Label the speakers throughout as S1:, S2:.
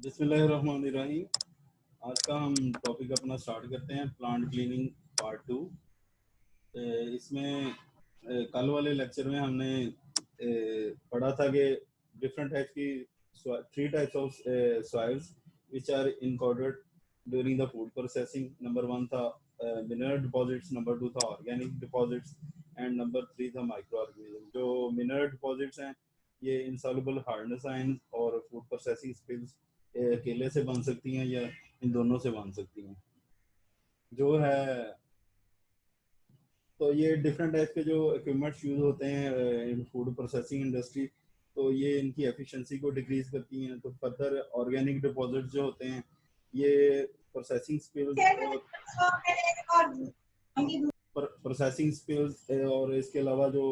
S1: बिस्मिल्लाहिर्रहमानिर्रहीम। आज का हम टॉपिक अपना स्टार्ट करते हैं, प्लांट क्लीनिंग पार्ट 2। इसमें कल वाले लेक्चर में हमने पढ़ा था कि डिफरेंट टाइप की 3 types of soils which are encountered during the food processing. Number 1 था मिनरल डिपॉजिट्स, नंबर 2 था ऑर्गेनिक डिपॉजिट्स एंड नंबर 3 था माइक्रो ऑर्गेनिज्म। जो मिनरल डिपॉजिट्स हैं ये इंसॉल्युबल हार्डनेस आयंस और फूड प्रोसेसिंग स्पिल्स अकेले से बन सकती हैं या इन दोनों से बन सकती हैं। जो है तो ये डिफरेंट टाइप के जो इक्विपमेंट्स यूज होते हैं इन फूड प्रोसेसिंग इंडस्ट्री, तो ये इनकी एफिशिएंसी को डिक्रीज करती हैं। तो फर्दर ऑर्गेनिक डिपॉजिट जो होते हैं ये प्रोसेसिंग स्किल्स और इसके अलावा जो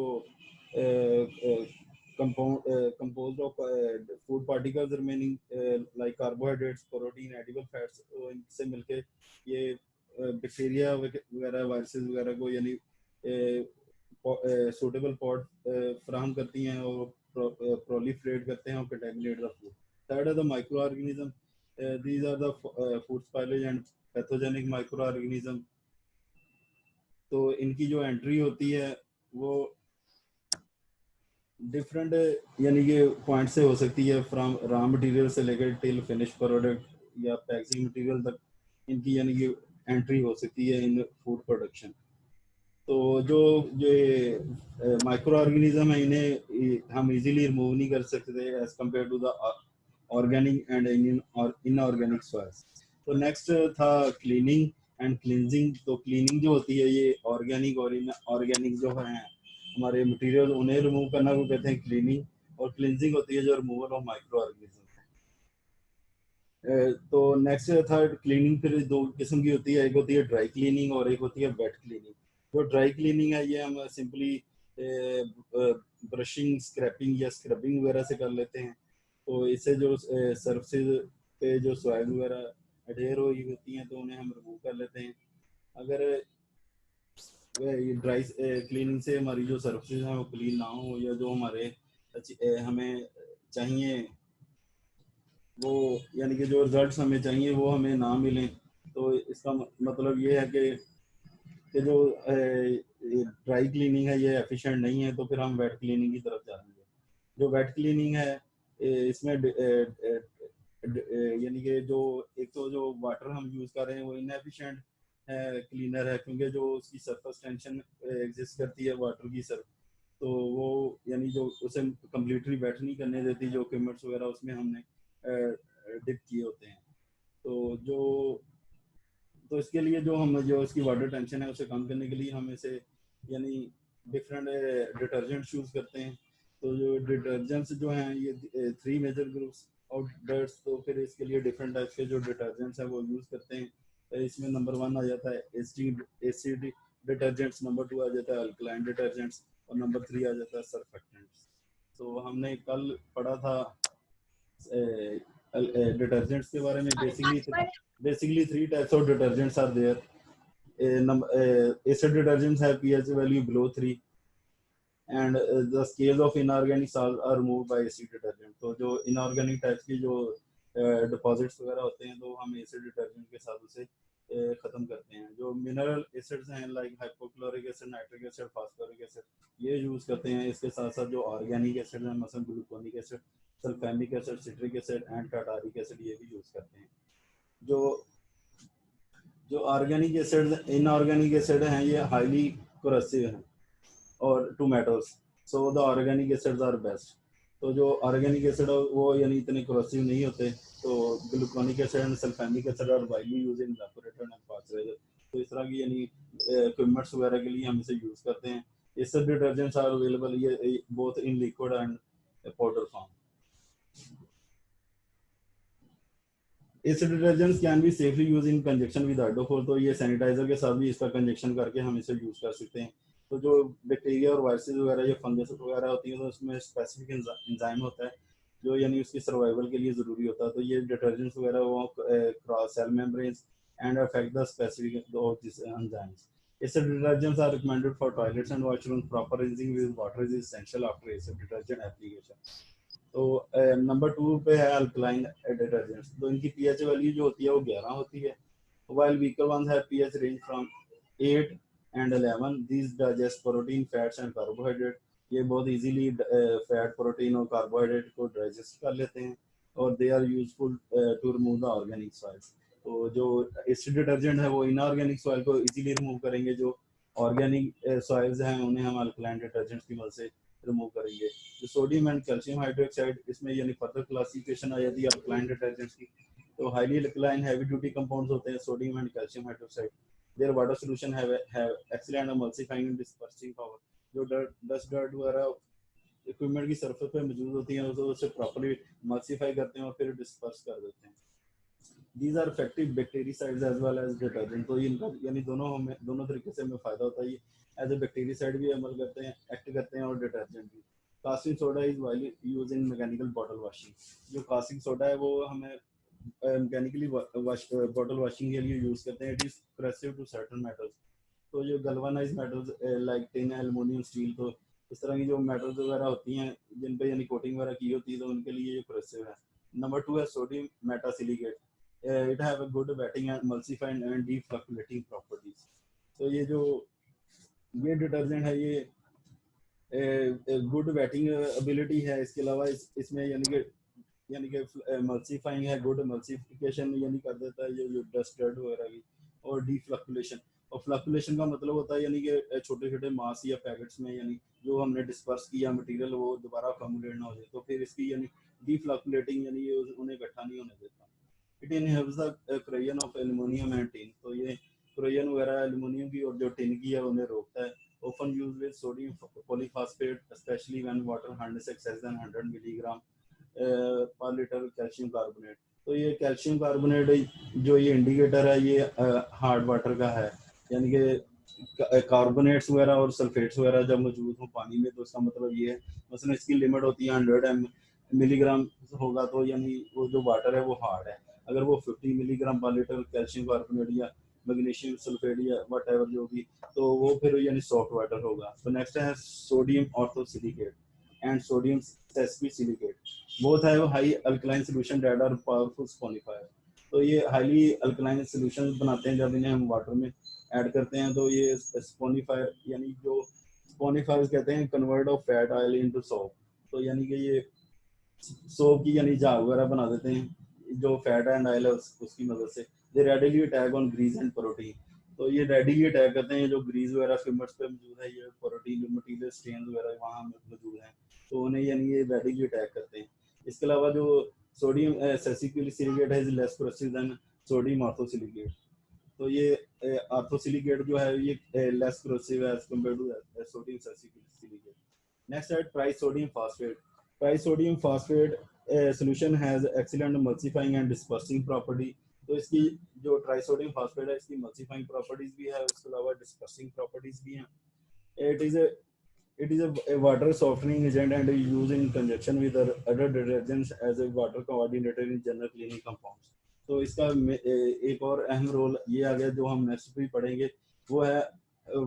S1: compose of food particles remaining like carbohydrates, protein, edible fats, इनसे मिलके ये बैक्टीरिया वगैरह, वायरसेस वगैरह को यानी सूटेबल पॉट फ्राहम करती हैं और प्रोलिफरेट करते हैं और कंटेमिनेट द फूड। थर्ड है the micro organism. These are the food spoilage and pathogenic micro organism. तो इनकी जो एंट्री होती है वो डिफरेंट यानी कि पॉइंट से हो सकती है, फ्रॉम रॉ मटेरियल से लेकर टिल फिनिश प्रोडक्ट या पैकेजिंग मटेरियल तक इनकी यानी कि एंट्री हो सकती है इन फूड प्रोडक्शन। तो जो ये माइक्रो ऑर्गेनिज्म है इन्हें हम इजीली रिमूव नहीं कर सकते as compare to the organic and inorganic soils. तो नेक्स्ट था क्लीनिंग एंड क्लींजिंग। तो क्लीनिंग जो होती है ये ऑर्गेनिक और इनऑर्गेनिक जो है हमारे मटेरियल उन्हें रिमूव करना को कहते हैं क्लीनिंग, और क्लींजिंग होती है जो रिमूवल ऑफ माइक्रो ऑर्गेनिज्म। तो नेक्स्ट थर्ड क्लीनिंग फिर दो किस्म की होती है, एक होती है ड्राई क्लीनिंग और एक होती है वेट क्लीनिंग। जो ड्राई क्लीनिंग है ये हम सिंपली ब्रशिंग, स्क्रैपिंग या स्क्रबिंग वगैरह से कर लेते हैं। तो इससे जो सरफेस पे जो सॉइल वगैरह अडेयर हुई होती हैं तो उन्हें हम रिमूव कर लेते हैं। अगर ये ड्राई क्लीनिंग से हमारी जो सरफेस हैं वो क्लीन ना हो या जो हमारे हमें चाहिए वो यानी कि जो रिजल्ट्स हमें चाहिए वो हमें ना मिलें, तो इसका मतलब ये है कि जो ड्राई क्लीनिंग है ये एफिशिएंट नहीं है, तो फिर हम वेट क्लीनिंग की तरफ जाएंगे। जो वेट क्लीनिंग है इसमें यानी कि जो एक तो जो वाटर हम यूज़ कर रहे हैं वो इनएफिशिएंट है, क्लीनर है, क्योंकि जो उसकी सरफेस टेंशन एग्जिस्ट करती है वाटर की सर, तो वो यानी जो उसे कम्प्लीटली वेट नहीं करने देती जो इक्विपमेंट्स वगैरह उसमें हमने डिप किए होते हैं। तो जो तो इसके लिए जो हम जो इसकी वाटर टेंशन है उसे कम करने के लिए हम इसे यानी डिफरेंट डिटर्जेंट यूज़ करते हैं। तो जो डिटर्जेंट्स जो हैं ये 3 मेजर ग्रुप्स ऑफ डर्ट्स, तो फिर इसके लिए डिफरेंट टाइप्स के जो डिटर्जेंट्स हैं वो यूज़ करते हैं। तो इसमें नंबर 1 आ जाता है एसिड डिटर्जेंट्स, नंबर 2 आ जाता है अल्कलाइन डिटर्जेंट्स और नंबर 3 आ जाता है सर्फेक्टेंट्स। तो हमने कल पढ़ा था डिटर्जेंट्स के बारे में। Basically 3 types of detergents are there. acid detergents have pH value below 3 and the scales of inorganic salts are removed by acid detergent। तो जो inorganic टाइप्स की जो डिपॉजिट्स वगैरह होते हैं तो हम एसिड डिटर्जेंट के साथ उसे खत्म करते हैं। जो मिनरल एसिड्स हैं like hypochloric acid, nitric acid, phosphoric acid ये यूज करते हैं। इसके साथ साथ जो ऑर्गेनिक एसिड हैं मसलन gluconic acid, sulphamic acid, citric acid and tartaric acid ये भी यूज करते हैं। जो जो ऑर्गेनिक एसिड इनऑर्गेनिक एसिड हैं ये हाईली कोरोसिव हैं और to metals, so the organic acids are best. तो जो ऑर्गेनिक एसिड वो यानी इतने कोरोसिव नहीं होते। तो gluconic acid and sulphamic acid are widely used in evaporator and pasteuriser. तो इस तरह की यानी इक्विपमेंट्स वगैरह के लिए हम इसे यूज करते हैं। इससे डिटर्जेंट्स आर अवेलेबल ये both in liquid and powder form. Acid detergents can be safely use in conjunction with hydrophore. तो ये सैनिटाइजर के साथ भी इसका कंजक्शन करके हम इसे यूज कर सकते हैं। तो जो बैक्टीरिया और वायरसेस वगैरह या फंगस वगैरह होती है तो उसमें स्पेसिफिक एंजाइम होता है जो यानी उसकी सर्वाइवल के लिए जरूरी होता है। तो ये डिटर्जेंट्स वगैरह वो cross sell membranes and affect the specific of this enzymes. Acid detergents are recommended for toilets and washrooms. Proper rinsing with water is essential after acid detergent application. तो नंबर 2 पे है अल्कलाइन डिटर्जेंट्स, तो इनकी pH value जो होती है वो 11 होती है, while weaker ones have pH range from 8 and 11. These digest protein, fats and carbohydrate. ये बहुत इजीली फैट, प्रोटीन और कार्बोहाइड्रेट को डाइजेस्ट कर लेते हैं, और they are useful to remove the organic soils. तो जो एसिड डिटर्जेंट है वो इनऑर्गेनिक सॉइल को इजीली रिमूव करेंगे, जो ऑर्गेनिक सॉइल्स हैं उन्हें हम अल्कलाइन डिटर्जेंट्स की मदद से रिमूव करेंगे। जो सोडियम एंड कैल्शियम हाइड्रोक्साइड, इसमें यानी फर्दर क्लासिफिकेशन आ जाती है अल्कलाइन डिटर्जेंट्स की। तो highly alkaline heavy duty compounds होते हैं sodium and calcium hydroxide. Their water solution have excellent emulsifying and dispersing power. जो डस्ट डर्ट वगैरह इक्विपमेंट की सरफेस पे मौजूद होती हैं तो उसे प्रॉपर्ली एमल्सिफाई करते हैं और फिर डिस्पर्स कर देते हैं। These are effective bactericides as well as detergent. तो इनका यानी दोनों तरीके से हमें फायदा होता है। ये एज ए बैक्टीरियासाइड भी अमल करते हैं, एक्ट करते हैं, और डिटर्जेंट भी। Casting soda is widely used in mechanical bottle washing. जो कास्टिंग सोडा है वो हमें मैकेनिकली बॉटल वॉशिंग के लिए यूज करते हैं। It is corrosive to certain metals. तो जो galvanise metals like tin, aluminium, steel, तो इस तरह की जो मेटल्स वगैरह होती हैं जिन पे यानी कोटिंग वगैरह की होती है तो उनके लिए ये करेसिव है। नंबर 2 है sodium metasilicate. It have a good wetting and emulsifying and deflocculating properties. तो ये डिटर्जेंट है, ये गुड वेटिंग एबिलिटी है। इसके अलावा इसमें यानी कि एमल्सिफाइंग है, गुड एमल्सिफिकेशन यानी कर देता है ये जो डस्ट डर्ट वगैरह की। और डीफ्लक्चुएशन, और फ्लक्चुएशन का मतलब होता है यानी कि छोटे छोटे मास या पैकेट्स में यानी जो हमने डिस्पर्स किया मटेरियल वो दोबारा अकोमोडेट ना हो जाए, तो फिर इसकी यानी डीफ्लक्चुएटिंग यानी ये उन्हें इकट्ठा नहीं होने देता। It inhibits the corrosion of aluminium and tin. तो ये corrosion वगैरह एल्युमिनियम की और जो टिन की है उन्हें रोकता है। often used with sodium polyphosphate, especially when water hardness excess than 100 milligram पर लीटर कैल्शियम कार्बोनेट। तो ये कैल्शियम कार्बोनेट जो ये इंडिकेटर है ये हार्ड वाटर का है, यानी कि कार्बोनेट्स वगैरह और सल्फेट्स वगैरह जब मौजूद हो पानी में तो इसका मतलब ये है, मसलन इसकी लिमिट होती है 100 मिलीग्राम होगा तो यानी वो जो वाटर है वो हार्ड है। अगर वो 50 मिलीग्राम पर लीटर कैल्शियम कार्बोनेट या मैग्नीशियम सल्फेट या वट एवर जो भी, तो वो फिर यानी सॉफ्ट वाटर होगा। तो नेक्स्ट है sodium orthosilicate and sodium sesquisilicate. Both have high alkaline solution that are powerful saponifier. तो ये हाईली अल्कलाइन सॉल्यूशंस बनाते हैं जब इन्हें हम वाटर में ऐड करते हैं, तो ये स्पॉनिफायर यानी जो स्पॉनिफायर्स कहते हैं convert of fat oil into soap. तो यानी कि ये सोप की यानी झाग वगैरह बना देते हैं जो फैट एंड ऑयल है उसकी मदद से। They readily attack on grease and protein. तो ये रेडिली अटैक करते हैं जो ग्रीस वगैरह फिमर्स पे मौजूद है, ये प्रोटीन मटीरियल स्टेन्स वगैरह वहाँ मौजूद हैं, तो उन्हें यानी ये रेडिली अटैक करते हैं। इसके अलावा जो सोडियम सेसिलिकेट है is less corrosive than sodium orthosilicate. तो ये ऑर्थोसिलिकेट जो है ये लेस करोसिव है as compare to sodium sesquisilicate. Next है trisodium phosphate. Trisodium phosphate solution has excellent emulsifying and dispersing property। तो इसकी जो ट्राइसोडियम फास्फेट है इसकी emulsifying properties भी है, उसके अलावा dispersing properties भी हैं। it is a it is a water softening agent and is used in conjunction with other detergents as a water coordinator in general cleaning compounds। तो इसका एक और अहम रोल ये आ गया जो हम नेक्स्ट भी पढ़ेंगे, वो है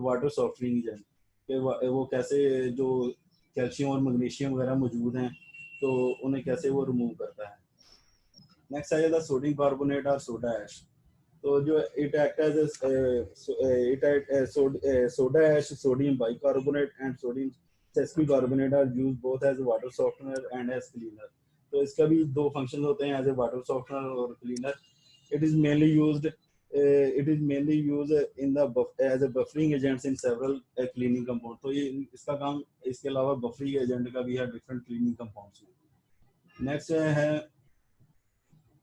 S1: वाटर सॉफ्टनिंग एजेंट। कि वो कैसे जो कैल्शियम और मैग्नीशियम वगैरह मौजूद हैं तो उन्हें कैसे वो रिमूव करता है। नेक्स्ट आ जाता है सोडियम कार्बोनेट और सोडा ऐश। तो जो it act as soda ash, sodium bicarbonate and sodium sesquicarbonate are used both as water softener and as cleaner. तो इसका भी दो फंक्शन होते हैं, एज ए वाटर सॉफ्टनर और cleaner. It is mainly used in the as a buffering agents in several cleaning compounds। तो ये इसका काम इसके अलावा बफरिंग एजेंट का भी है डिफरेंट क्लीनिंग कंपाउंड्स में। नेक्स्ट है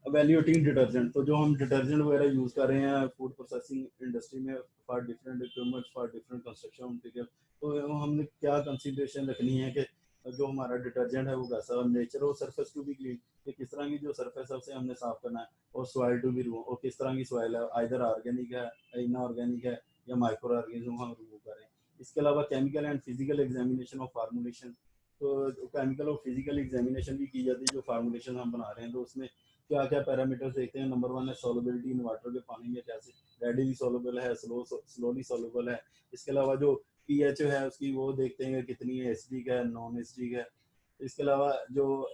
S1: एवेल्यूएटिंग डिटर्जेंट। तो जो हम डिटर्जेंट वगैरह यूज कर रहे हैं फूड प्रोसेसिंग इंडस्ट्री में for different equipment for different construction material, तो हमने क्या कंसिडरेशन रखनी है कि जो हमारा डिटर्जेंट है वो कैसा नेचर और सरफेस टू बी क्लीन, कि किस तरह की जो सरफेस है उसे हमने साफ करना है, और सॉइल टू बी रिमूव, और किस तरह की सॉइल है आइदर ऑर्गेनिक है, इनऑर्गेनिक है या माइक्रो ऑर्गेनिज्म हम रिमूव करें। इसके अलावा chemical and physical examination of formulation. तो केमिकल और फिजिकल एग्जामिनेशन भी की जाती है जो फार्मूलेशन हम बना रहे हैं, तो उसमें क्या क्या पैरामीटर्स देखते हैं। नंबर 1 है सॉल्युबिलिटी इन वाटर, के पानी में कैसे रेडिली सॉल्युबल है, स्लोली सॉल्युबल है। इसके अलावा जो पीएच है उसकी वो देखते हैं कितनी है, एसिडिक है, नॉन एसिडिक है। इसके अलावा जो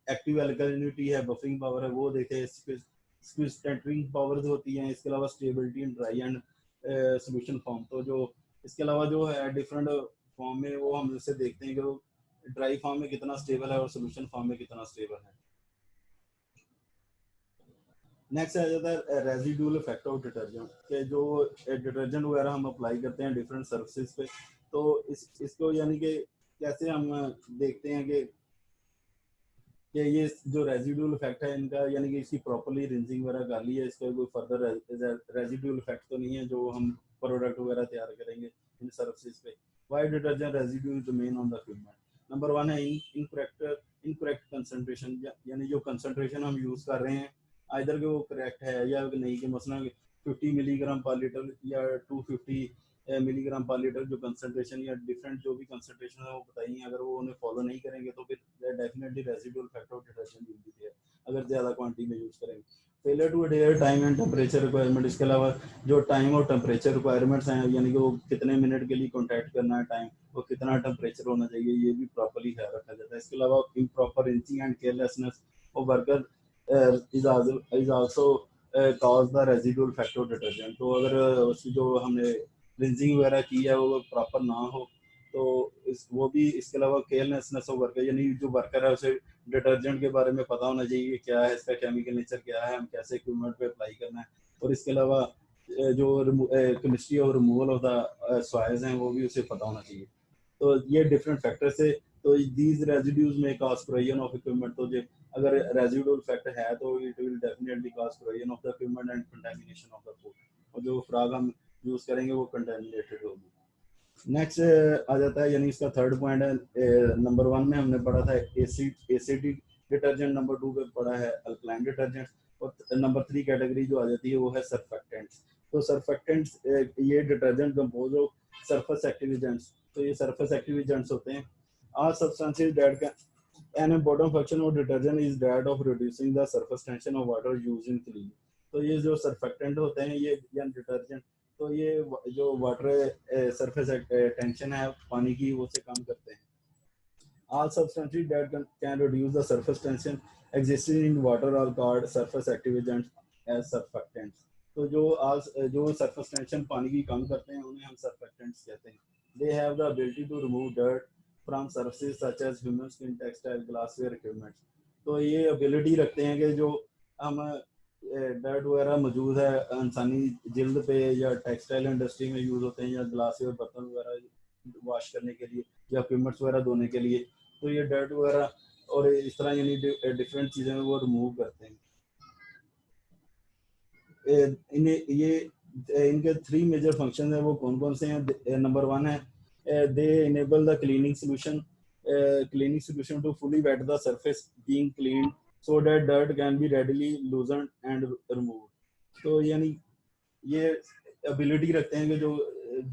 S1: एक्टिव अल्कलिनिटी है, बफरिंग पावर है वो देखें, स्टैंडरिंग पावर्स होती हैं, इसके अलावा stability in dry and solution form. तो जो इसके अलावा जो है डिफरेंट फॉर्म में वो हम इससे देखते हैं कि वो ड्राई फॉर्म में कितना स्टेबल है और सोल्यूशन फॉर्म में कितना स्टेबल है। नेक्स्ट आ जाता है रेजिडुअल इफेक्ट ऑफ डिटर्जेंट, के जो डिटर्जेंट वगैरह हम अप्लाई करते हैं डिफरेंट सर्फेसिस पे, तो इसको यानी कि कैसे हम देखते हैं कि ये जो रेजिडुअल इफेक्ट है इनका, यानी कि इसकी प्रॉपर्ली रिंजिंग वगैरह कर ली है, इसका कोई फर्दर रेजिडुअल इफेक्ट तो नहीं है जो हम प्रोडक्ट वगैरह तैयार करेंगे इन सर्फेसिस पे। Why detergent residue remain on the equipment. Number one है इनकरेक्ट कंसंट्रेशन, यानी जो कंसंट्रेशन हम यूज कर रहे हैं आइदर के वो करेक्ट है या नहीं, कि मसलन 50 मिलीग्राम पर लीटर या 250 मिलीग्राम पर लीटर जो कंसंट्रेशन या डिफरेंट जो भी कंसंट्रेशन है वो बताइए, अगर वो उन्हें फॉलो नहीं करेंगे तो फिर definitely residual effect of detergent will be there अगर ज़्यादा क्वांटिटी में यूज करेंगे। Failure to adhere time and temperature requirement, इसके अलावा जो टाइम और टेम्परेचर रिक्वायरमेंट्स हैं, यानी कि वो कितने मिनट के लिए कॉन्टैक्ट करना है टाइम, वो कितना टेम्परेचर होना चाहिए, ये भी प्रॉपर्ली ख्याल रखा जाता है। इसके अलावा improper rinsing and carelessness of worker is also cause the residual effect of detergent। तो अगर उसकी जो हमने रिंजिंग वगैरह की है वो प्रॉपर ना हो तो वो भी, इसके अलावा केयरलेसनेस ऑफ वर्कर, यानी जो वर्कर है उसे डिटर्जेंट के बारे में पता होना चाहिए क्या है इसका केमिकल नेचर, क्या है, हम कैसे इक्विपमेंट पे अप्लाई करना है, और इसके अलावा जो केमिस्ट्री और रिमूवल ऑफ द सॉइल्स हैं वो भी उसे पता होना चाहिए। तो ये डिफरेंट फैक्टर से, तो दीज रेजिड्यूज में कॉज corrosion ऑफ इक्विपमेंट, तो जो अगर रेजिडुअल फैक्टर है तो it will definitely cause corrosion of the equipment and contamination of the food, और जो फ्राग हम यूज करेंगे वो कंटामिनेटेड होगी। नेक्स्ट आ जाता है, यानी इसका थर्ड पॉइंट है, नंबर वन में हमने पढ़ा था एसिडिक डिटर्जेंट, नंबर टू पे पढ़ा है अल्कलाइन डिटर्जेंट, और नंबर थ्री कैटेगरी जो आ जाती है वो है सर्फेक्टेंट्स। तो सर्फेक्टेंट्स ये detergent compose of surface active agents, तो ये सरफेस एक्टिव एजेंट्स होते हैं। All substances that can, an important function of detergent is that of reducing the surface tension of water used in cleaning। तो ये जो surfactant होते हैं ये या डिटर्जेंट, तो ये जो वाटर सरफेस टेंशन है पानी की वो से कम करते हैं। All substances that can reduce the surface tension existing in water are called surface active agents as surfactants। तो जो surface tension पानी की कम करते हैं उन्हें हम surfactants कहते हैं। They have the ability to remove dirt from surfaces such as human skin, textile, glassware, equipment। तो ये ability रखते हैं कि जो हम डर्ट वगैरह मौजूद है इंसानी जिल्द पे या टेक्सटाइल इंडस्ट्री में यूज होते हैं या ग्लासवेयर बर्तन वगैरह वॉश करने के लिए या इक्विपमेंट्स वगैरह धोने के लिए, तो ये डर्ट वगैरह और इस तरह यानी डिफरेंट चीजें वो रिमूव करते हैं। इन्हें ये इनके थ्री मेजर फंक्शन है, वो कौन कौन से हैं। नंबर वन है they enable the cleaning solution to fully wet the surface being clean so that dirt can be readily loosen and remove. तो यानी ये एबिलिटी रखते हैं कि जो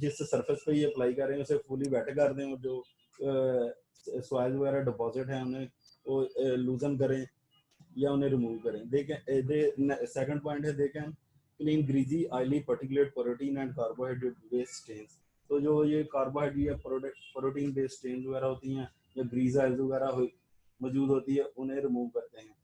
S1: जिस सरफेस पे ये अप्लाई कर रहे हैं उसे फुली वेट कर दें और जो सॉइल वगैरह डिपॉजिट है उन्हें वो लूजन करें या उन्हें रिमूव करें। दे सेकंड पॉइंट है they can clean greasy oily particulate protein and carbohydrate based stains. तो जो ये कार्बोहाइड्रेट प्रोटीन बेस्ड स्टेन्स वगैरह होती हैं या ग्रीज ऑयल्स वगैरह मौजूद होती है उन्हें रिमूव करते हैं।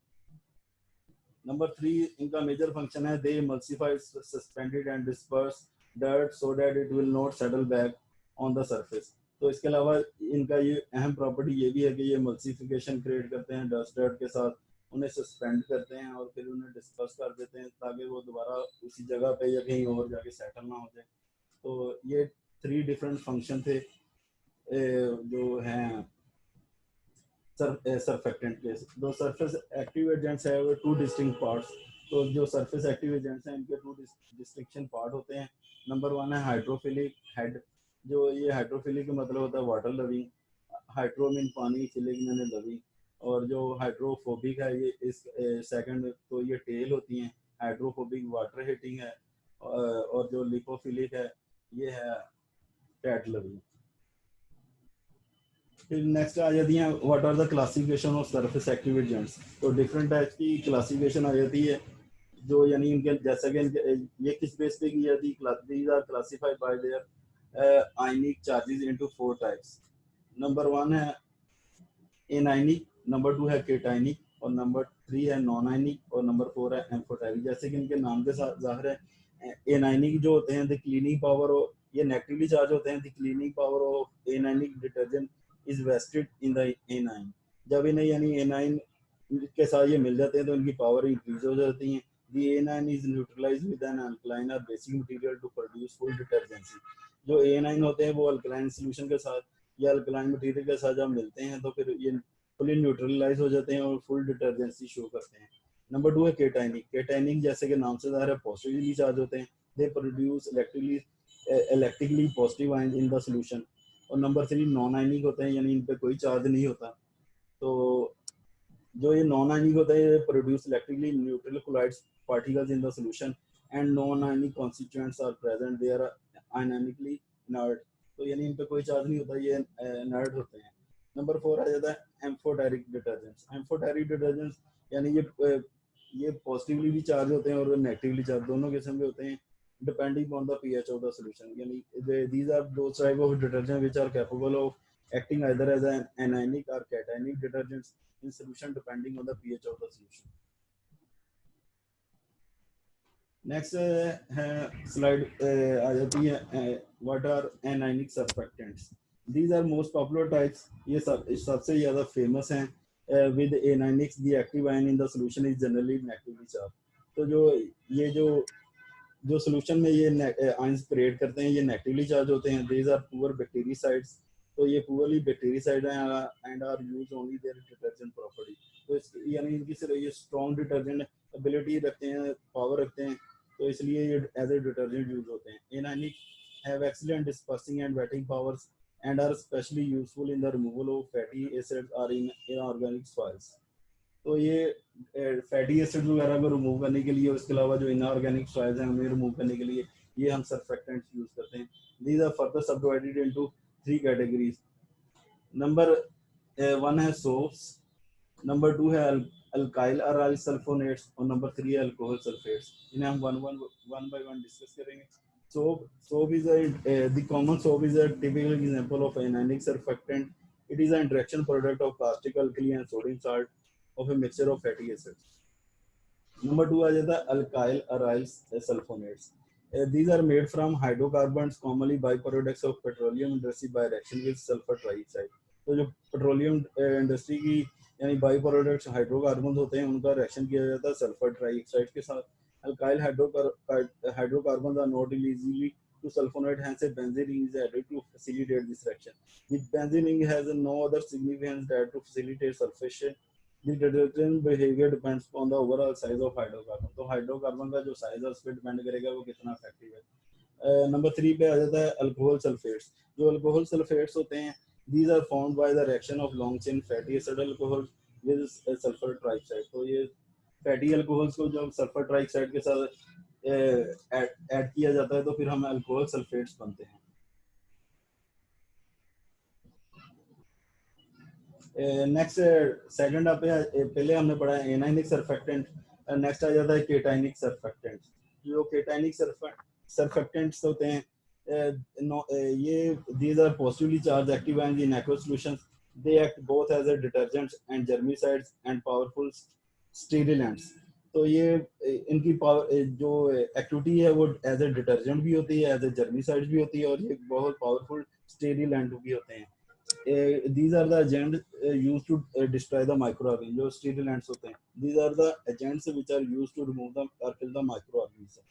S1: नंबर थ्री इनका मेजर फंक्शन है दे emulsify suspended and disperse dirt so that it will not settle back on the surface। तो इसके अलावा इनका ये अहम प्रॉपर्टी ये भी है कि ये emulsification क्रिएट करते हैं डस्ट डर्ट के साथ, उन्हें सस्पेंड करते हैं और फिर उन्हें डिस्पर्स कर देते हैं ताकि वो दोबारा उसी जगह पे या कहीं और जाके सेटल ना हो जाए। तो ये थ्री डिफरेंट फंक्शन थे जो हैं सरफेक्टेंट के। दो सरफेस एक्टिव एजेंट्स है वो टू डिस्टिंक्ट पार्ट्स। तो जो सरफेस एक्टिव एजेंट्स हैं इनके टू डिस्टिंक्शन पार्ट होते हैं। नंबर वन है हाइड्रोफिलिक हेड, जो ये हाइड्रोफिलिक का मतलब होता है वाटर लविंग, हाइड्रो मीन पानी, फिलिक मैंने लविंग, और जो हाइड्रोफोबिक है ये इस सेकंड तो ये टेल होती हैं। हाइड्रोफोबिक वाटर हीटिंग है और जो लिपोफिलिक है ये है कैट लविंग। फिर नेक्स्ट आ जाती हैं what are the classification of surface active agents. तो डिफरेंट टाइप्स की क्लासिफिकेशन आ जाती है जो यानी इनके जैसा कि ये किस बेस पे की जाती है, these are classified by their ionic charges into four types. Number one है एनाइनिक, नंबर 2 है केटाइनिक, और नंबर 3 है नॉन आयनिक, और नंबर 4 है एम्फोटेरिक। जैसे कि इनके नाम के साथ जाहिर है, एनाइनिक जो होते हैं द क्लीनिंग पावर, ये नेगेटिवली चार्ज होते हैं, the cleaning power of anionic detergent is wasted in the anion. जब इन्हें यानी एनाइन के साथ ये मिल जाते हैं तो इनकी पावर इंक्रीज हो जाती है। The anion is neutralized with an alkaline or basic material to produce full detergency। जो एनाइन होते हैं वो अल्कलाइन सोल्यूशन के साथ या अल्कलाइन मटेरियल के साथ जब मिलते हैं तो फिर ये फुली न्यूट्रलाइज हो जाते हैं और फुल डिटर्जेंसी शो करते हैं। नंबर 2 है केटाइनिक। केटाइनिक जैसे कि नाम से ज़ाहिर है पॉजिटिवली चार्ज होते हैं, they produce electrically positive ion in the solution. और नंबर 3 नॉन आयनिक होते हैं, यानी इन पे कोई चार्ज नहीं होता। तो जो ये नॉन आयनिक होता है, ये produce electrically neutral colloids particles in the solution and non-ionic constituents are present, they are ionically inert। तो यानी इन पे कोई चार्ज नहीं होता, ये inert होते हैं। नंबर 4 आ जाता है एम्फोटेरिक डिटर्जेंट्स। एम्फोटेरिक डिटर्जेंट्स यानी ये पॉजिटिवली भी चार्ज होते हैं और नेगेटिवली चार्ज, दोनों किस्म के होते हैं, depending on the pH of the solution. यानी these are those type of detergent which are capable of acting either as an anionic or cationic detergents in solution depending on the pH of the solution। Next है slide आ जाती है, what are anionic surfactants. These are most popular types, ये सबसे ज़्यादा famous हैं। With anionics the active ion in the solution is generally negatively charge. तो जो सॉल्यूशन में ये आयंस क्रिएट करते हैं ये नेगेटिवली चार्ज होते हैं। दीज आर पुअर बैक्टीरियासाइड्स, तो ये पुअरली बैक्टीरियासाइड हैं and are use only their detergent property. तो यानी इनकी सिर्फ ये स्ट्रॉन्ग डिटर्जेंट एबिलिटी रखते हैं, पावर रखते हैं, तो इसलिए ये एज ए डिटर्जेंट यूज होते हैं। Anionic have excellent dispersing and wetting powers and are specially useful in the removal of fatty acids और इन इनऑर्गेनिक सॉइल्स। तो ये फैटी एसिड वगैरह को रिमूव करने के लिए, उसके अलावा जो इनऑर्गेनिक सॉइल्स हैं उन्हें रिमूव करने के लिए ये हम सर्फेक्टेंट्स यूज करते हैं। These are further subdivided into 3 categories. Number 1 है सोप्स, नंबर 2 है अल्काइल अराइल सल्फोनेट्स, और नंबर 3 है अल्कोहल सल्फेट्स। इन्हें हम वन बाय वन डिस्कस करेंगे। Soap is the common soap is a typical example of an anionic surfactant. It is an interaction product of plastic alkali and sodium salt of a mixture of fatty acids। Number 2 आ जाता है alkyl aryl sulphonates. These are made from hydrocarbons, commonly byproducts of petroleum industry by reaction with sulfur trioxide। तो जो petroleum industry की यानी by products hydrocarbon होते हैं, उनका reaction किया जाता है सल्फर ट्राइऑक्साइड के साथ। Alkyl hydrocarbon are not easily to sulfonate, hence a benzene ring is added to facilitate this reaction. The benzene ring has no other significance than to facilitate sulfation। The detergent behavior depends on the overall size of hydrocarbon। तो hydrocarbon का जो size है उस पर depend करेगा वो कितना effective है। नंबर 3 पे आ जाता है अल्कोहल सल्फेट्स। जो अल्कोहल सल्फेट्स होते हैं, these are formed by the reaction of long chain fatty acid alcohol with sulfur trioxide। तो ये फैटी अल्कोहल्स को जब सल्फर ट्राइऑक्साइड के साथ ऐड किया जाता है तो फिर हमें अल्कोहल सल्फेट्स बनते हैं। नेक्स्ट सेकंड आप पहले हमने पढ़ा है एनाइनिक सर्फेक्टेंट, नेक्स्ट आ जाता है केटाइनिक सर्फेक्टेंट। जो केटाइनिक सर्फेक्टेंट्स होते हैं, ये these are positively charged active ions in aqueous solutions। They act both as a detergents and germicides and powerful sterilants। तो ये इनकी जो एक्टिविटी है वो एज ए डिटर्जेंट भी होती है, एज ए जर्मिसाइड भी होती है, और ये बहुत पावरफुल स्टेरिलेंट भी होते हैं। These are the agents used to destroy the microorganisms। जो sterilants होते हैं, these are the agents which are used to remove them or kill the microorganisms।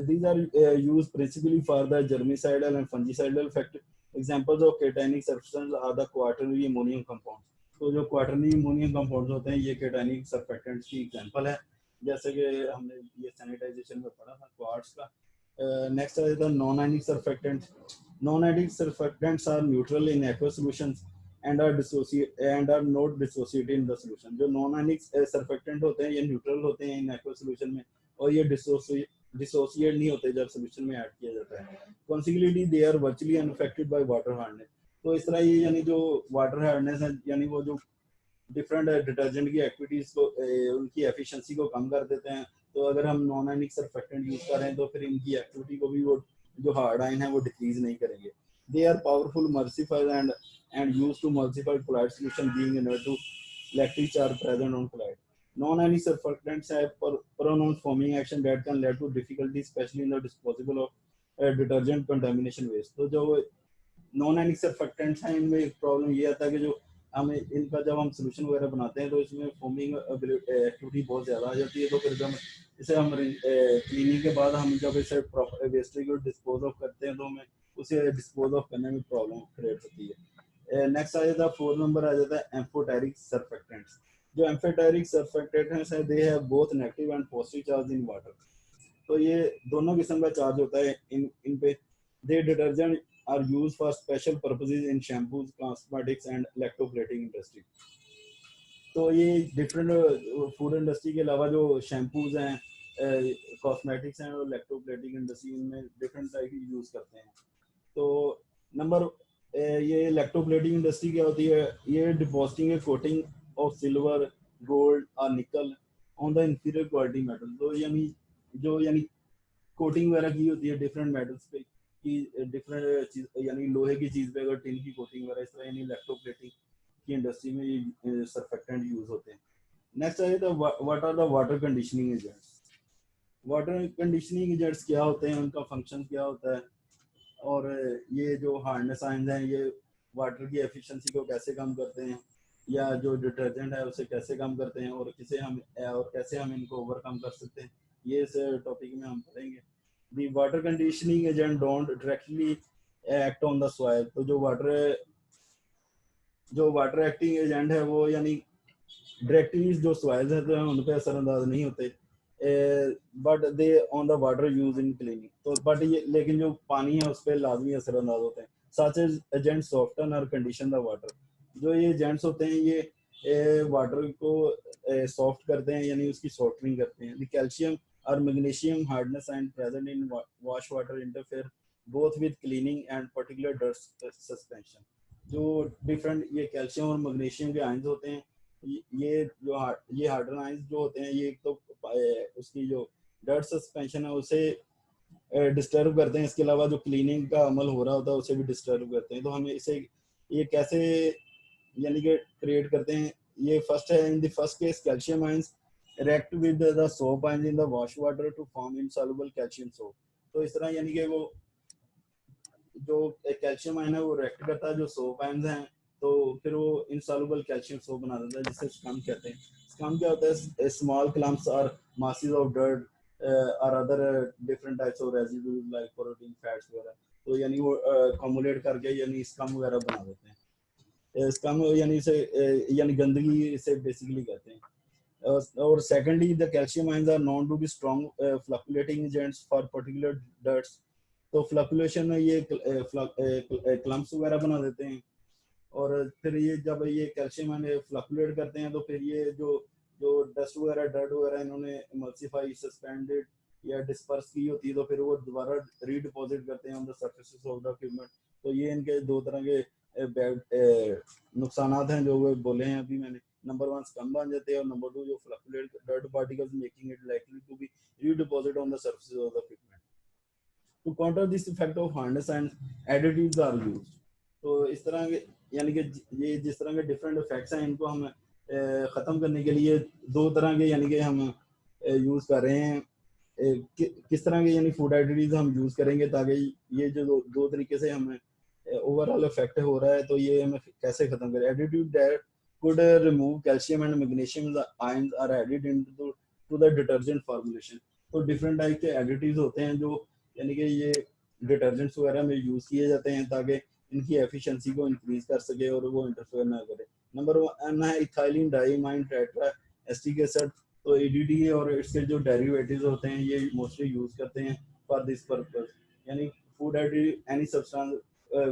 S1: These are used principally for the germicidal and fungicidal effect। Examples of cationic substances are the quaternary ammonium compounds। तो जो quaternary ammonium compounds होते हैं ये केटाइनिक surfactants की example है, जैसे कि हमने ये सैनिटाइजेशन में पढ़ा था क्वार्ट्स का। नेक्स्ट है the non ionic surfactants. Non ionic surfactants are neutral in aqueous solutions and are not dissociated in the solution. जो नॉन आयनिक सर्फेक्टेंट होते हैं ये न्यूट्रल होते हैं इन एक्वस सॉल्यूशन में, और ये डिसोसिएट नहीं होते जब सॉल्यूशन में ऐड किया जाता है। Consequently they are virtually unaffected by water hardness. तो इस तरह ये यानी जो वाटर हार्डनेस है, यानी वो जो डिफरेंट डिटर्जेंट की एक्टिविटीज को उनकी एफिशिएंसी को कम कर देते हैं। तो अगर हम नॉन आयनिक सर्फेक्टेंट यूज कर रहे हैं तो फिर इनकी एक्टिविटी को भी वो जो हार्ड आयन है वो डिक्रीज नहीं करेंगे। They are powerful emulsifier and and used to emulsify colloid solution being inert to lactic charge present on colloid. Non-ionic surfactants have pronounced foaming action that can lead to difficulty, especially in the disposal of detergent contamination waste. तो जो non ionic surfactants हैं इनमें एक problem ये आता है कि जो हमें इनका जब हम सोल्यूशन वगैरह बनाते हैं तो इसमें फोमिंग एक्टिविटी बहुत ज़्यादा आ जाती है, तो फिर जब इसे हम क्लीनिंग के बाद हम जब इसे वेस्टेज को डिस्पोज ऑफ करते हैं तो हमें उसे डिस्पोज ऑफ करने में प्रॉब्लम क्रिएट होती है। नेक्स्ट आ जाता है 4 नंबर आ जाता है एम्फोटेरिक सर्फेक्टेंट्स। जो एम्फोटेरिक सर्फेक्टेंट्स हैं they have both negative and positive charge in water. तो ये दोनों किस्म का चार्ज होता है इन पे। दे detergent are used for special purposes in shampoos, cosmetics and electroplating industry। तो ये डिफरेंट फूड इंडस्ट्री के अलावा जो शैम्पूज हैं, कॉस्मेटिक्स हैं और इलेक्ट्रोप्लेटिंग इंडस्ट्री इनमें डिफरेंट टाइप की यूज़ करते हैं। तो नंबर ये इलेक्ट्रोप्लेटिंग इंडस्ट्री क्या होती है, ये depositing A coating of silver, gold और निकल on the inferior quality metal. तो यानी कोटिंग वगैरह की होती है डिफरेंट मेटल्स पे कि डिफरेंट चीज, यानी लोहे की चीज पे अगर टिन की कोटिंग वगैरह इस तरह, यानी इलेक्ट्रोप्लेटिंग की इंडस्ट्री में ये सर्फेक्टेंट यूज होते हैं। नेक्स्ट है तो what are the water conditioning agents. Water conditioning agents क्या होते हैं, उनका फंक्शन क्या होता है, और ये जो हार्डनेस आयंस हैं ये वाटर की एफिशिएंसी को कैसे कम करते हैं, या जो डिटर्जेंट है उसे कैसे कम करते हैं, और कैसे हम इनको ओवरकम कर सकते हैं, ये इस टॉपिक में हम पढ़ेंगे। The water conditioning agent don't directly act on the soil। तो जो वाटर एक्टिंग एजेंट है वो यानी डायरेक्टली जो सॉइल्स है तो उन पे असरअंदाज नहीं होते, but they on the water use in cleaning. तो बट ये लेकिन जो पानी है उस पर लाजमी असरअंदाज होते हैं। सच एजेंट सॉफ्टन और कंडीशन द वाटर। जो ये एजेंट्स होते हैं ये वाटर को सॉफ्ट करते हैं, यानी उसकी सॉफ्टनिंग करते हैं। कैल्शियम और magnesium hardness and present in wash water interfere both with cleaning and particular dust suspension. जो डिफरेंट ये कैल्शियम और मैग्नीशियम के आयंस होते हैं, ये हार्डन आयंस जो होते हैं ये तो उसकी जो डस्ट सस्पेंशन है उसे डिस्टर्ब करते हैं, इसके अलावा जो क्लीनिंग का अमल हो रहा होता है उसे भी डिस्टर्ब करते हैं। तो हमें इसे ये कैसे यानी कि क्रिएट करते हैं, ये फर्स्ट है in the first case calcium ions react with the soap ions in the wash water to form insoluble calcium soap। तो इस तरह यानी कि वो जो कैल्शियम आयन है वो रिएक्ट करता है जो सोप आयंस हैं, तो फिर वो insoluble calcium soap बना देता है जिसे स्कम कहते हैं। स्कम क्या होता है, स्मॉल क्लम्प्स और masses of dirt और other different types of residues like protein fats वगैरह, तो यानी वो कम्युलेट करके यानी स्कम वगैरह बना देते हैं। स्कम यानी इसे यानी गंदगी इसे बेसिकली कहते हैं। और secondly the calcium ions are known to be strong fluctuating agents for particular dirts। तो फ्लक्चुएशन में ये क्लम्प्स वगैरह बना देते हैं, और फिर ये जब ये कैल्शियम आयन फ्लक्चुएट करते हैं तो फिर ये जो डस्ट वगैरह डर्ट वगैरह इन्होंने इमल्सिफाई सस्पेंडेड या डिस्पर्स की होती है तो फिर वो दोबारा रीडिपोजिट करते हैं on the surfaces of the equipment. तो ये इनके दो तरह के नुकसान हैं जो वो बोले हैं अभी मैंने। नंबर 1 स्कम बन जाते हैं, और नंबर 2 जो flocculate dirt particles making it likely to be redeposit on the surface of the equipment. To counter this effect of hardness and additives are used. तो इस तरह के यानी कि ये जिस तरह के डिफरेंट इफेक्ट्स हैं इनको हम ख़त्म करने के लिए दो तरह के यानी कि हम यूज़ कर रहे हैं। किस तरह के यानी फूड एडिटिव्स हम यूज़ करेंगे ताकि ये जो दो तरीके से हमें ओवरऑल इफेक्ट हो रहा है तो ये हमें कैसे ख़त्म करें। Additive that could remove calcium and magnesium ions are added to the detergent formulation। तो डिफरेंट टाइप के एडिटिव्स होते हैं जो यानी कि ये डिटर्जेंट्स वगैरह में यूज किए जाते हैं ताकि इनकी एफिशिएंसी को इंक्रीज कर सके और वो इंटरफेयर ना करे। नंबर 1 है ethylene diamine tetra acetic acid. तो एडीटी और इसके जो डेरिवेटिव्स होते हैं ये मोस्टली यूज करते हैं फॉर दिस पर्पस। यानी food additive any substance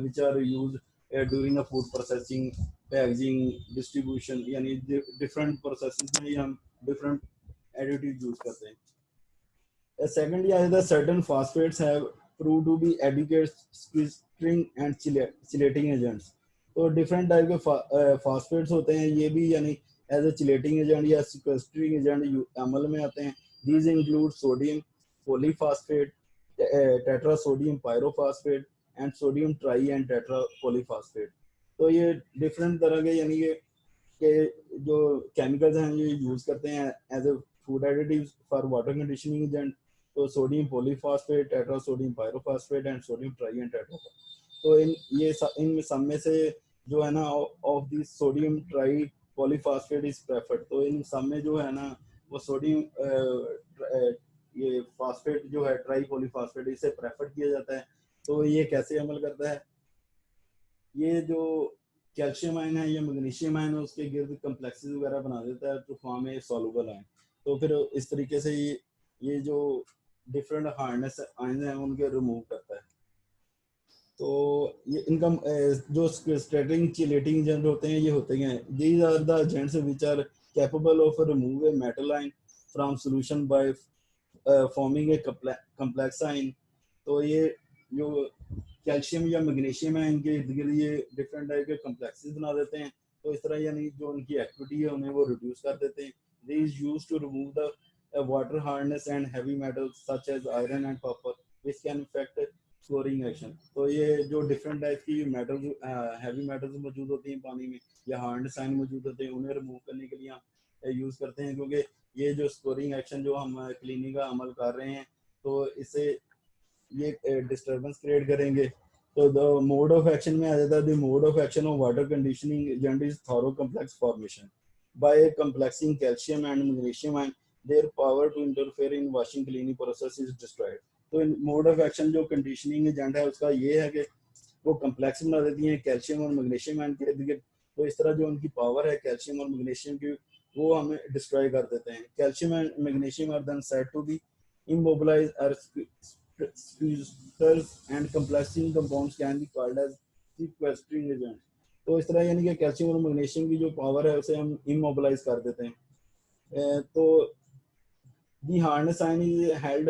S1: which are used during a food processing, packaging, distribution, यानी डिफरेंट प्रोसेसेस में हम डिफरेंट एडिटिव यूज करते हैं। Secondly, the certain phosphates have proved to be adequate sequestering and chelating agents। तो different type के phosphates होते हैं, ये भी यानी एज ए चिलेटिंग एजेंट या सिक्वेस्टरिंग एजेंट अमल में आते हैं। These include sodium polyphosphate, tetra sodium pyrophosphate and sodium tri and tetra polyphosphate. तो ये डिफरेंट तरह के यानी कि जो केमिकल्स हैं ये यूज करते हैं as a food additives for water conditioning agent. तो sodium polyphosphate, tetra sodium pyrophosphate and sodium tri and tetra. तो इन सब में से जो है ना of this sodium tri polyphosphate is preferred. तो इन सब में जो है ना वो सोडियम ये फास्फेट जो है ट्राई पॉलीफॉस्फेट इसे प्रेफर किया जाता है। तो ये कैसे अमल करता है, ये जो कैल्शियम आयन है या मैग्नीशियम आयन है उसके गिर्द कम्प्लेक्सेस वगैरह बना देता है तो फॉर्म में सॉल्युबल आयन। तो फिर इस तरीके से ये जो डिफरेंट हार्डनेस आयन है उनके रिमूव करता है। तो ये इनका जो स्कैटरिंग चिलेटिंग एजेंट होते हैं ये होते हैं, these are the agents which are capable of remove a metal ion from solution by forming a complex ion. तो ये जो कैल्शियम या मैग्नीशियम है इनके इर्द गिर्द ये डिफरेंट टाइप के कम्प्लेक्सेस बना देते हैं। तो इस तरह यानी जो उनकी एक्टिविटी है उन्हें वो रिड्यूस कर देते हैं। They is used to remove the water hardness and heavy metals such as iron and copper which can affect chlorine action. तो ये जो डिफरेंट टाइप की मेटल्स हैवी मेटल्स मौजूद होती हैं पानी में या हार्ड साइन मौजूद होते हैं उन्हें रिमूव करने के लिए हम यूज करते हैं, क्योंकि ये जो स्कोरिंग एक्शन जो हम क्लीनिंग का अमल कर रहे हैं तो इससे ये डिस्टर्बेंस क्रिएट करेंगे। तो द मोड ऑफ एक्शन में आ जाता है, the mode of action of water conditioning agent is thorough complex formation by complexing calcium and magnesium and their power to interfere in washing cleaning process is destroyed। तो mode of action जो conditioning agent है उसका ये है कि वो complex बना देती हैं कैल्शियम और मैग्नीशियम आयन के इर्द गिर्द। तो इस तरह जो उनकी पावर है कैल्शियम और मैग्नीशियम की वो हमें डिस्ट्रॉय कर देते हैं। Calcium and magnesium are then said to be immobilized or squeezers and complexing compounds can be called as sequestering agents। तो इस तरह यानी कि कैल्शियम और मैग्नीशियम की जो पावर है उसे हम इमोबिलाइज कर देते हैं। तो the harness ion is held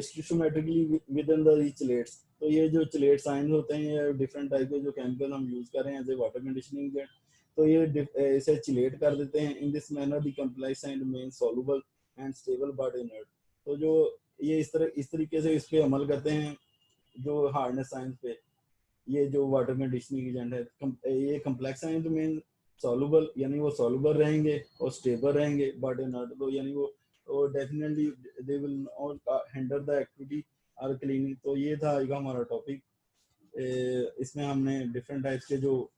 S1: systematically within the chelates। तो ये जो chelates ions होते हैं ये डिफरेंट टाइप के जो केमिकल हम यूज कर रहे हैं as a water conditioning agent, तो ये इसे चिलेट कर देते हैं। In this manner the complex and main soluble and stable but inert. तो जो ये इस तरीके से इस पे अमल करते हैं जो हार्डनेस साइंस पे, ये जो वाटर कंडीशनिंग एजेंट है ये कम्प्लेक्स आयन तो मेन सॉल्युबल यानी वो सॉल्युबल रहेंगे और स्टेबल रहेंगे, बट इनर्ट तो यानी वो definitely they will not hinder the activity और क्लीनिंग। तो ये था आज का हमारा टॉपिक। इसमें हमने डिफरेंट टाइप्स के जो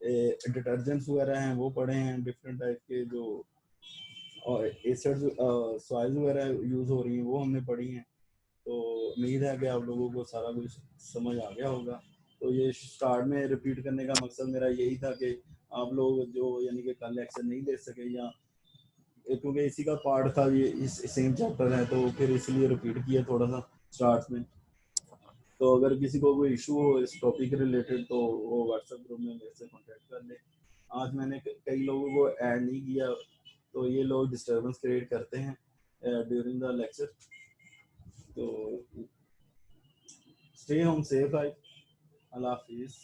S1: डिटर्जेंट्स वगैरह हैं वो पढ़े हैं, डिफरेंट टाइप के जो एसिड्स सॉइल्स वगैरह यूज हो रही हैं वो हमने पढ़ी हैं। तो उम्मीद है कि आप लोगों को सारा कुछ समझ आ गया होगा। तो ये स्टार्ट में रिपीट करने का मकसद मेरा यही था कि आप लोग जो यानी कि कल लेक्चर नहीं दे सके या क्योंकि इसी का पार्ट था ये इस सेम चैप्टर है तो फिर इसलिए रिपीट किया थोड़ा सा स्टार्ट में। तो अगर किसी को कोई इशू हो इस टॉपिक के रिलेटेड तो वो व्हाट्सएप ग्रुप में मेरे से कॉन्टेक्ट कर ले। आज मैंने कई लोगों को ऐड नहीं किया तो ये लोग डिस्टर्बेंस क्रिएट करते हैं ड्यूरिंग द लेक्चर। तो स्टे होम सेफ, अल्लाह हाफिज़।